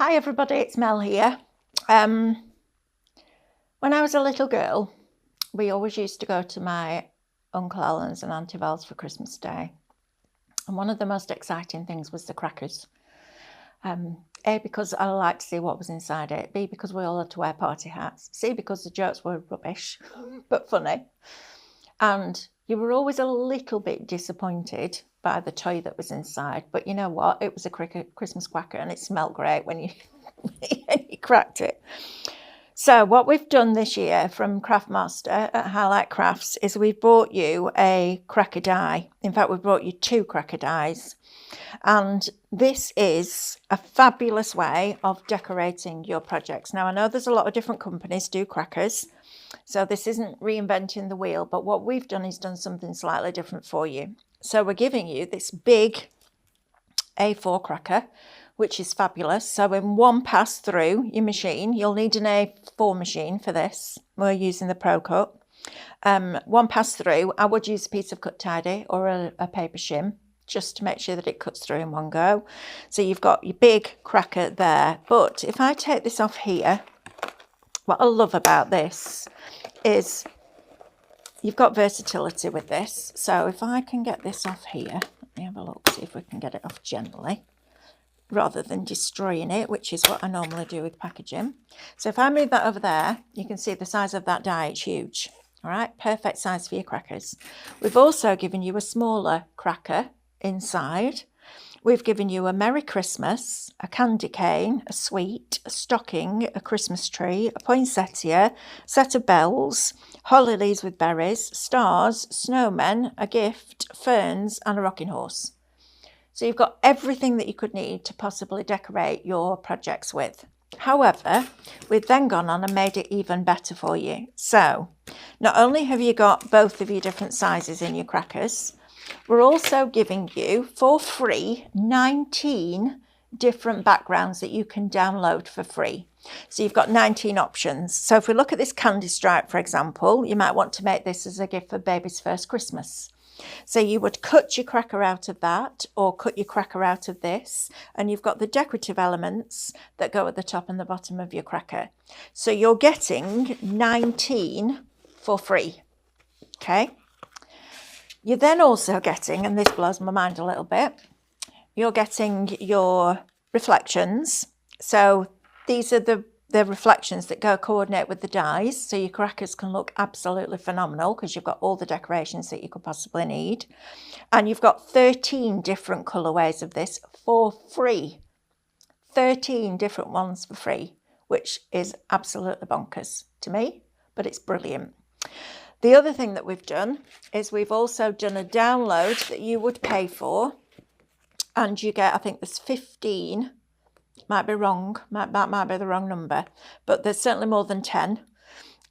Hi everybody, it's Mel here. When I was a little girl, we always used to go to my Uncle Alan's and Auntie Val's for Christmas Day. And one of the most exciting things was the crackers. A, because I liked to see what was inside it. B, because we all had to wear party hats. C, because the jokes were rubbish, but funny. And you were always a little bit disappointed by the toy that was inside. But you know what? It was a Christmas cracker and it smelled great when you, you cracked it. So what we've done this year from Craftmaster at Highlight Crafts is we've brought you a cracker die. In fact, we've brought you 2 cracker dies. And this is a fabulous way of decorating your projects. Now, I know there's a lot of different companies do crackers, so this isn't reinventing the wheel, but what we've done is done something slightly different for you. So we're giving you this big A4 cracker, which is fabulous. So in one pass through your machine, you'll need an A4 machine for this. We're using the Pro Cut. One pass through, I would use a piece of cut tidy or a paper shim, just to make sure that it cuts through in one go. So you've got your big cracker there. But if I take this off here, what I love about this is you've got versatility with this. So if I can get this off here, let me have a look, see if we can get it off gently, rather than destroying it, which is what I normally do with packaging. So if I move that over there, you can see the size of that die, it's huge. All right, perfect size for your crackers. We've also given you a smaller cracker inside. We've given you a Merry Christmas, a candy cane, a sweet, a stocking, a Christmas tree, a poinsettia, set of bells, holly leaves with berries, stars, snowmen, a gift, ferns, and a rocking horse. So you've got everything that you could need to possibly decorate your projects with. However, we've then gone on and made it even better for you. So not only have you got both of your different sizes in your crackers, we're also giving you for free 19 different backgrounds that you can download for free. So you've got 19 options. So if we look at this candy stripe, for example, you might want to make this as a gift for baby's first Christmas. So you would cut your cracker out of that, or cut your cracker out of this, and you've got the decorative elements that go at the top and the bottom of your cracker. So you're getting 19 for free, okay? You're then also getting, and this blows my mind a little bit, you're getting your reflections. So these are the reflections that go coordinate with the dies, so your crackers can look absolutely phenomenal because you've got all the decorations that you could possibly need. And you've got 13 different colorways of this for free. 13 different ones for free, which is absolutely bonkers to me, but it's brilliant. The other thing that we've done is we've also done a download that you would pay for, and you get, I think there's 15, might be wrong, that might be the wrong number, but there's certainly more than 10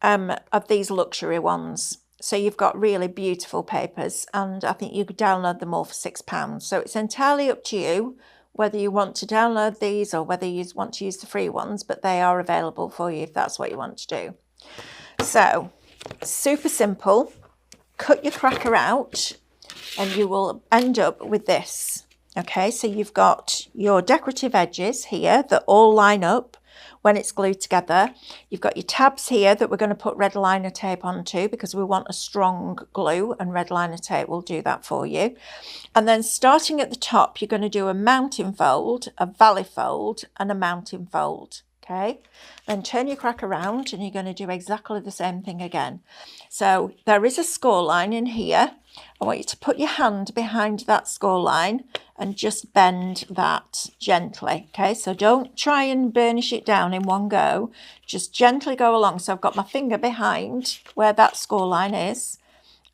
of these luxury ones. So you've got really beautiful papers, and I think you could download them all for £6. So it's entirely up to you whether you want to download these or whether you want to use the free ones, but they are available for you if that's what you want to do. So super simple. Cut your cracker out and you will end up with this. Okay, so you've got your decorative edges here that all line up when it's glued together. You've got your tabs here that we're going to put red liner tape onto because we want a strong glue, and red liner tape will do that for you. And then starting at the top, you're going to do a mounting fold, a valley fold, and a mounting fold. Okay, then turn your crack around and you're going to do exactly the same thing again. So there is a score line in here. I want you to put your hand behind that score line and just bend that gently. Okay, so don't try and burnish it down in one go. Just gently go along. So I've got my finger behind where that score line is,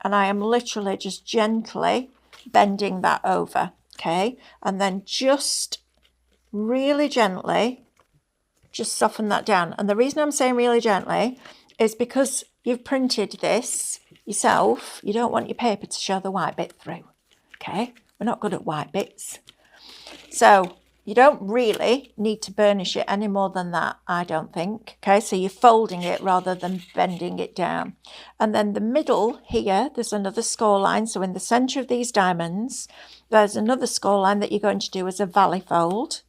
and I am literally just gently bending that over. Okay, and then just really gently just soften that down. And the reason I'm saying really gently is because you've printed this yourself. You don't want your paper to show the white bit through. Okay, we're not good at white bits. So you don't really need to burnish it any more than that, I don't think. Okay, so you're folding it rather than bending it down. And then the middle here, there's another score line. So in the center of these diamonds, there's another score line that you're going to do as a valley fold.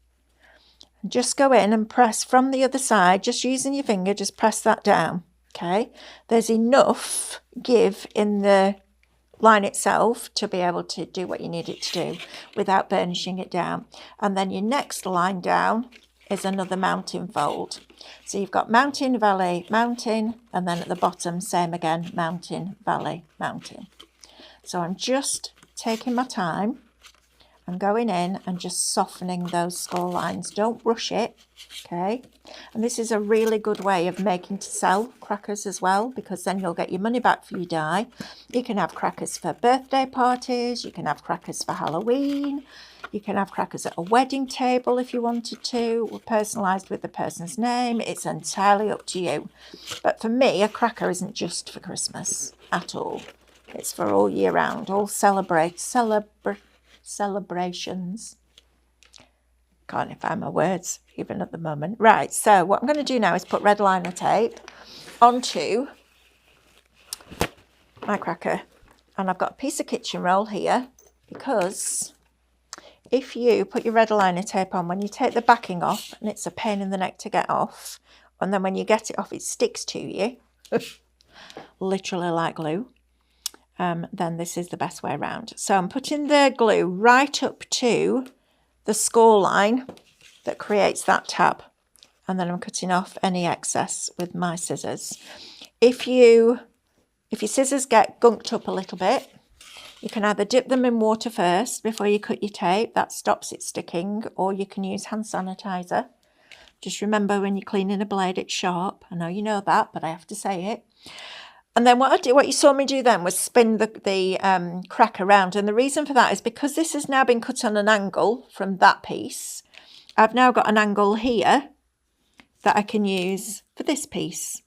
And just go in and press from the other side, just using your finger, just press that down, okay? There's enough give in the line itself to be able to do what you need it to do without burnishing it down. And then your next line down is another mountain fold. So you've got mountain, valley, mountain, and then at the bottom, same again, mountain, valley, mountain. So I'm just taking my time and going in and just softening those score lines. Don't rush it, okay? And this is a really good way of making to sell crackers as well, because then you'll get your money back for your die. You can have crackers for birthday parties, you can have crackers for Halloween, you can have crackers at a wedding table if you wanted to, personalised with the person's name. It's entirely up to you. But for me, a cracker isn't just for Christmas at all. It's for all year round, all celebrations. Can't find my words even at the moment. Right, so what I'm going to do now is put red liner tape onto my cracker. And I've got a piece of kitchen roll here, because if you put your red liner tape on, when you take the backing off, and it's a pain in the neck to get off, and then when you get it off, it sticks to you, literally like glue. Then this is the best way around. So I'm putting the glue right up to the score line that creates that tab, and then I'm cutting off any excess with my scissors. If your scissors get gunked up a little bit, you can either dip them in water first before you cut your tape, that stops it sticking, or you can use hand sanitizer. Just remember, when you're cleaning a blade, it's sharp. I know you know that, but I have to say it. And then what you saw me do then was spin the crack around. And the reason for that is because this has now been cut on an angle from that piece. I've now got an angle here that I can use for this piece.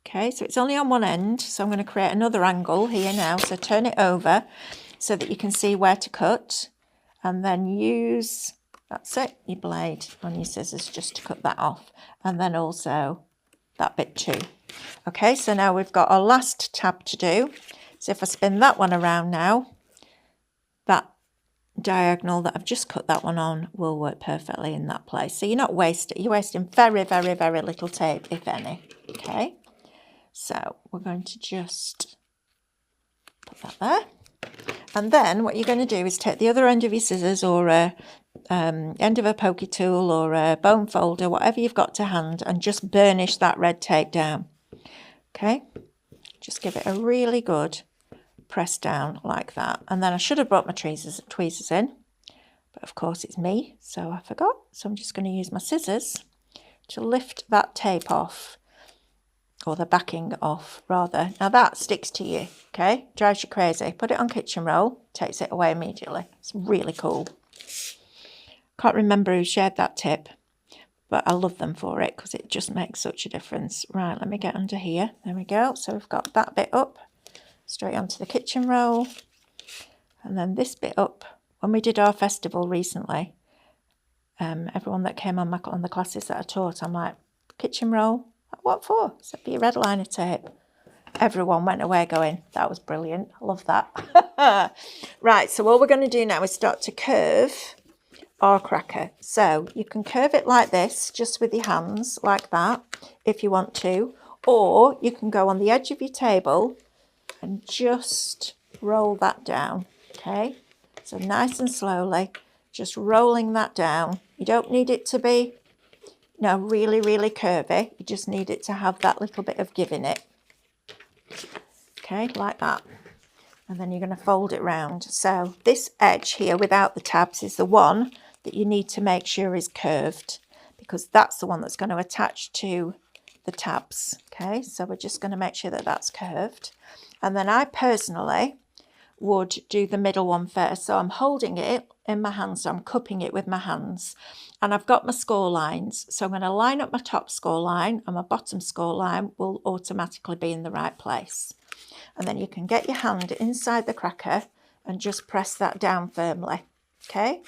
Okay, so it's only on one end. So I'm going to create another angle here now. So turn it over so that you can see where to cut. And then use, that's it, your blade on your scissors just to cut that off. And then also that bit too. Okay, so now we've got our last tab to do. So if I spin that one around now, that diagonal that I've just cut that one on will work perfectly in that place. So you're not wasting, you're wasting very, very, very little tape, if any. Okay, so we're going to just put that there. And then what you're going to do is take the other end of your scissors, or end of a pokey tool, or a bone folder, whatever you've got to hand, and just burnish that red tape down. Okay, just give it a really good press down like that. And then I should have brought my tweezers in, but of course it's me, so I forgot. So I'm just going to use my scissors to lift that tape off, or the backing off rather. Now that sticks to you, okay, drives you crazy. Put it on kitchen roll, takes it away immediately. It's really cool. Can't remember who shared that tip, but I love them for it because it just makes such a difference. Right, let me get under here. There we go. So we've got that bit up, straight onto the kitchen roll. And then this bit up. When we did our festival recently, everyone that came on the classes that I taught, I'm like, kitchen roll? What for? So be your red liner tape. Everyone went away going, that was brilliant. I love that. Right, so what we're going to do now is start to curve our cracker. So you can curve it like this, just with your hands, like that, if you want to, or you can go on the edge of your table and just roll that down. Okay, so nice and slowly, just rolling that down. You don't need it to be really, really curvy. You just need it to have that little bit of give in it. Okay, like that. And then you're going to fold it round. So this edge here without the tabs is the one that you need to make sure is curved, because that's the one that's going to attach to the tabs. Okay, so we're just going to make sure that that's curved. And then I personally would do the middle one first. So I'm holding it in my hands, so I'm cupping it with my hands. And I've got my score lines. So I'm going to line up my top score line, and my bottom score line will automatically be in the right place. And then you can get your hand inside the cracker and just press that down firmly. Okay,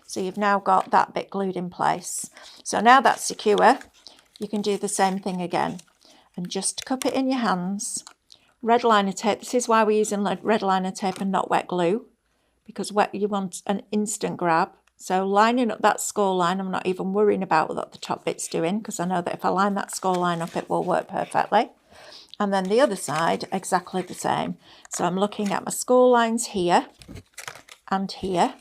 so you've now got that bit glued in place. So now that's secure, you can do the same thing again and just cup it in your hands. Red liner tape, this is why we're using red liner tape and not wet glue, because you want an instant grab So lining up that score line, I'm not even worrying about what the top bit's doing, because I know that if I line that score line up, it will work perfectly. And then the other side, exactly the same. So I'm looking at my score lines here and here,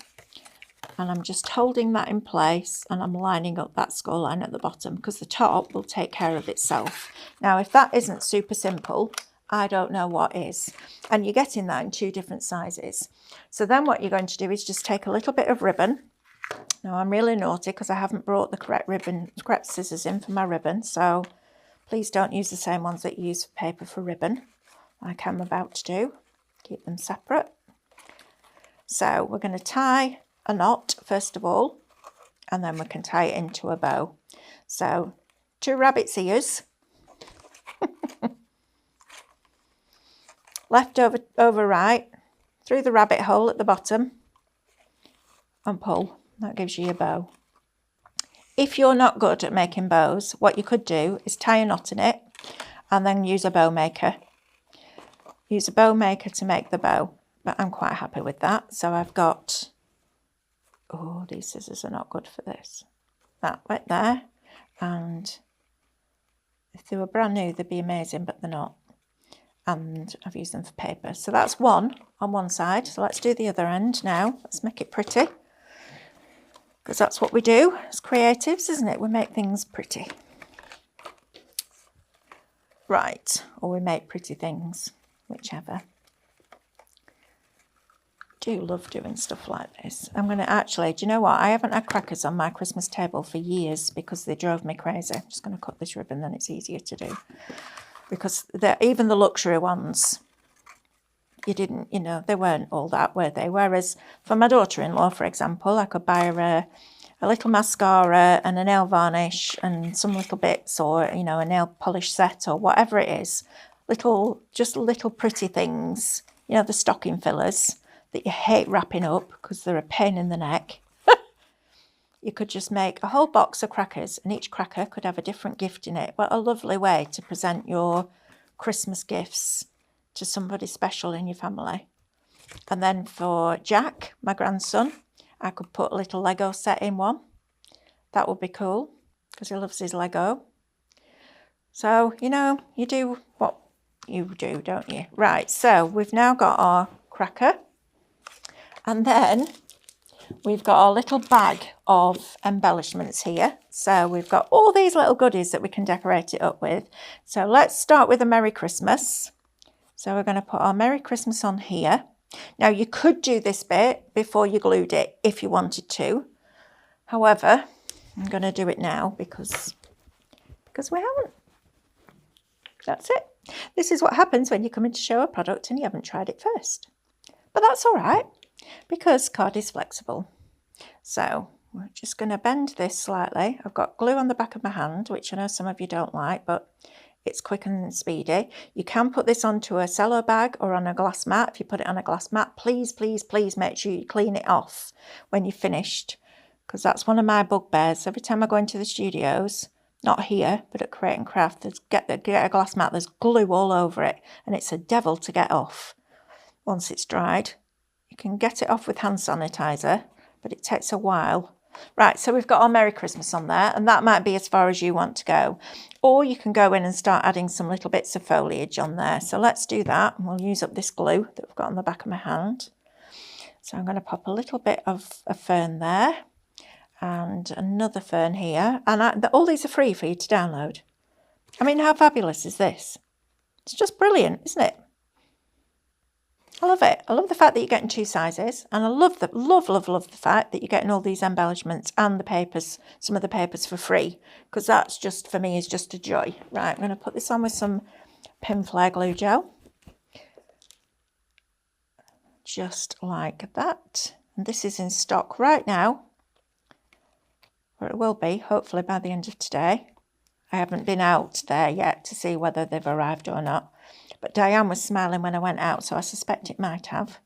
and I'm just holding that in place, and I'm lining up that score line at the bottom, because the top will take care of itself. Now, if that isn't super simple, I don't know what is. And you're getting that in 2 different sizes. So then what you're going to do is just take a little bit of ribbon. Now, I'm really naughty because I haven't brought the correct scissors in for my ribbon, so please don't use the same ones that you use for paper for ribbon, like I'm about to do. Keep them separate. So we're going to tie a knot first of all, and then we can tie it into a bow. So 2 rabbit's ears, left over right, through the rabbit hole at the bottom, and pull. That gives you your bow. If you're not good at making bows, what you could do is tie a knot in it and then use a bow maker. Use a bow maker to make the bow, but I'm quite happy with that. So I've got, oh, these scissors are not good for this. That right there, and if they were brand new, they'd be amazing, but they're not. And I've used them for paper. So that's one on one side. So let's do the other end now. Let's make it pretty, because that's what we do as creatives, isn't it? We make things pretty. Right, or we make pretty things, whichever. Do love doing stuff like this. I'm going to actually, do you know what? I haven't had crackers on my Christmas table for years because they drove me crazy. I'm just going to cut this ribbon, then it's easier to do. Because even the luxury ones, they weren't all that, were they? Whereas for my daughter-in-law, for example, I could buy her a little mascara and a nail varnish and some little bits, or, a nail polish set or whatever it is. Just little pretty things, the stocking fillers that you hate wrapping up because they're a pain in the neck. You could just make a whole box of crackers, and each cracker could have a different gift in it. What a lovely way to present your Christmas gifts to somebody special in your family. And then for Jack, my grandson, I could put a little Lego set in one. That would be cool, because he loves his Lego. So, you do what you do, don't you? Right, so we've now got our cracker. And then we've got our little bag of embellishments here. So we've got all these little goodies that we can decorate it up with. So let's start with a Merry Christmas. So we're going to put our Merry Christmas on here. Now, you could do this bit before you glued it if you wanted to. However, I'm going to do it now because we haven't. That's it. This is what happens when you come in to show a product and you haven't tried it first. But that's all right, because card is flexible. So we're just going to bend this slightly. I've got glue on the back of my hand, which I know some of you don't like, but it's quick and speedy. You can put this onto a cello bag or on a glass mat. If you put it on a glass mat, please, please, please make sure you clean it off when you're finished, because that's one of my bugbears. Every time I go into the studios, not here, but at Create and Craft, get a glass mat, there's glue all over it, and it's a devil to get off once it's dried. You can get it off with hand sanitizer, but it takes a while. Right, so we've got our Merry Christmas on there, and that might be as far as you want to go. Or you can go in and start adding some little bits of foliage on there. So let's do that, and we'll use up this glue that we've got on the back of my hand. So I'm going to pop a little bit of a fern there, and another fern here. And all these are free for you to download. I mean, how fabulous is this? It's just brilliant, isn't it? I love it. I love the fact that you're getting 2 sizes, and I love the fact that you're getting all these embellishments and the papers, some of the papers for free, because that's just, for me, is just a joy. Right, I'm going to put this on with some Pinflair glue gel, just like that. And this is in stock right now, or it will be hopefully by the end of today. I haven't been out there yet to see whether they've arrived or not. But Diane was smiling when I went out, so I suspect it might have.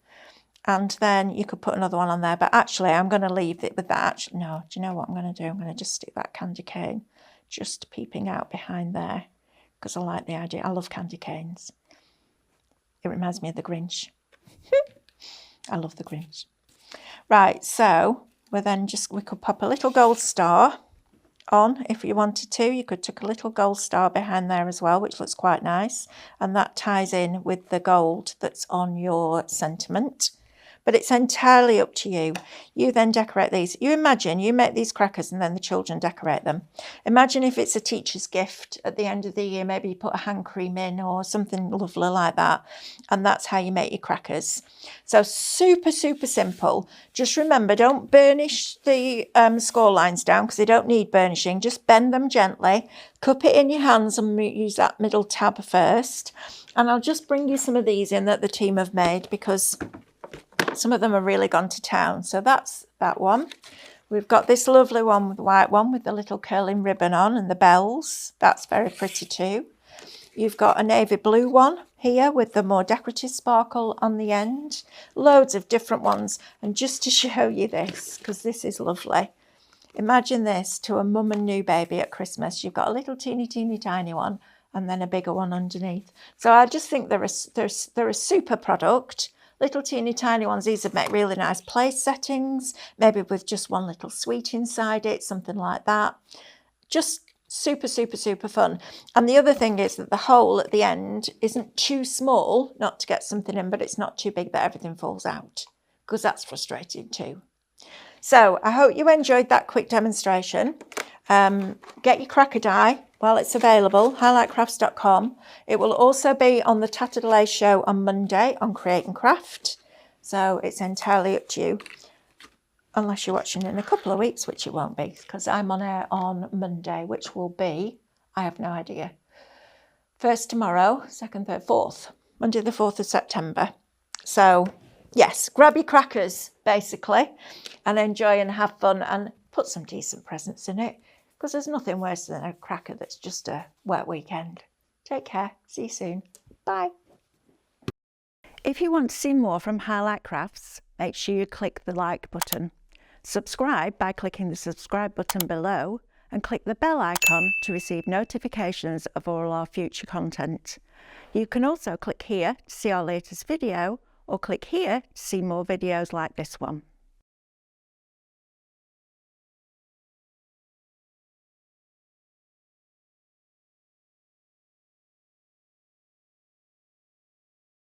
And then you could put another one on there. But actually, I'm going to leave it with that. No, do you know what I'm going to do? I'm going to just stick that candy cane just peeping out behind there, because I like the idea. I love candy canes. It reminds me of the Grinch. I love the Grinch. Right, so we could pop a little gold star on if you wanted to. You could tuck a little gold star behind there as well, which looks quite nice, and that ties in with the gold that's on your sentiment. But it's entirely up to you. You then decorate these. You imagine you make these crackers and then the children decorate them. Imagine if it's a teacher's gift at the end of the year, maybe you put a hand cream in or something lovely like that. And that's how you make your crackers. So super, super simple. Just remember, don't burnish the score lines down because they don't need burnishing. Just bend them gently, cup it in your hands and use that middle tab first. And I'll just bring you some of these in that the team have made because some of them have really gone to town. So that's that one. We've got this lovely one with the white one with the little curling ribbon on and the bells. That's very pretty too. You've got a navy blue one here with the more decorative sparkle on the end. Loads of different ones. And just to show you this, because this is lovely. Imagine this to a mum and new baby at Christmas. You've got a little teeny tiny one and then a bigger one underneath. So I just think they're a super product. Little teeny tiny ones. These would make really nice place settings, maybe with just one little sweet inside it, something like that. Just super, super, super fun. And the other thing is that the hole at the end isn't too small, not to get something in, but it's not too big that everything falls out, because that's frustrating too. So I hope you enjoyed that quick demonstration. Get your cracker die while it's available, highlightcrafts.com. It will also be on the Tattered Lace show on Monday on Create and Craft. So it's entirely up to you, unless you're watching in a couple of weeks, which it won't be, because I'm on air on Monday, which will be, I have no idea. First tomorrow, second, third, fourth, Monday the 4th of September. So yes, grab your crackers, basically, and enjoy and have fun and put some decent presents in it, because there's nothing worse than a cracker that's just a wet weekend. Take care. See you soon. Bye. If you want to see more from Highlight Crafts, make sure you click the like button. Subscribe by clicking the subscribe button below and click the bell icon to receive notifications of all our future content. You can also click here to see our latest video or click here to see more videos like this one.